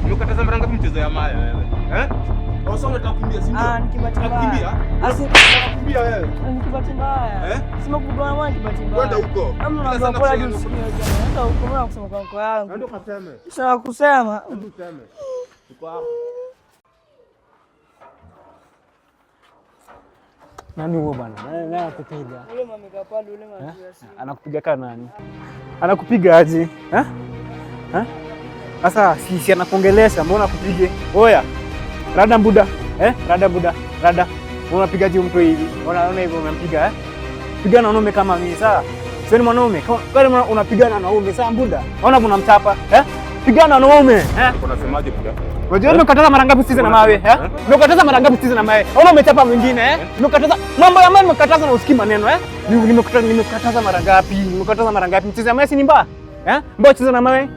Nimekataza mara ngapi mchezo ya maya wewe? Sasa unataka kukimbia si ndio? Nikibati mbaya. Kukimbia? Kukimbia wewe. Nikibati mbaya. Sima kugona mwana nikibati mbaya. Kwenda huko. Sasa nakula juu sio jana. Hata huko mwana kusema kwa mko yangu. Ndio kaseme. Sasa kusema. Ndio useme. Uko hapo. Nani huo bwana? Nani anakupiga? Ule mama kapanda ule mama. Anakupiga kana nani? Anakupiga aje? Sasa si anakuongelesha, mbona akupige? Oya. Rada mbuda. Rada mbuda. Rada. Unapigaje mtu hivi? Unaona hivyo unampiga Pigana na wanaume kama mimi, sawa? Sio ni mwanaume. Kama unapigana na wanaume, sawa mbuda? Unaona kuna mtapa, Pigana na wanaume, Unasemaje buda? Unajua nimekataza mara ngapi sisi na mawe, Nimekataza mara ngapi sisi na mawe? Unaona umechapa mwingine, Nimekataza mambo ya mawe, nimekataza na usikii maneno, Nimekataza mara ngapi? Nimekataza mara ngapi? Mchezo ya mawe si ni mbaya? Mbona cheza na mawe?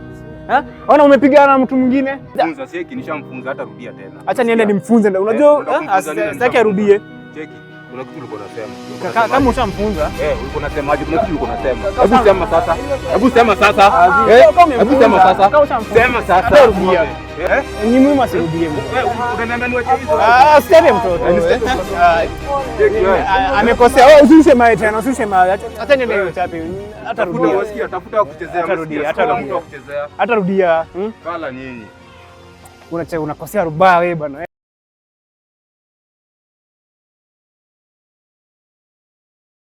Ona umepigana na mtu mwingine. Funza seki nishamfunza hata rudia tena. Acha niende nimfunze, unajua sitaki arudie. Cheki. Kuna kitu ulikuwa unasema. Kama ushamfunza, ulikuwa unasemaje? Kuna kitu ulikuwa unasema. Hebu sema sasa. Hebu sema sasa. Hebu sema sasa. Sema sasa. Rudia. Ni muhimu asirudie. Unaniambia niwache hizo. Sitaki mtoto. Amekosea. Wewe usiseme tena, usiseme. Acha niende hiyo chapi. Hata rudia. Unasikia tafuta kuchezea. Hata rudia. Kala nyinyi. Unakosea rubaya wewe bwana.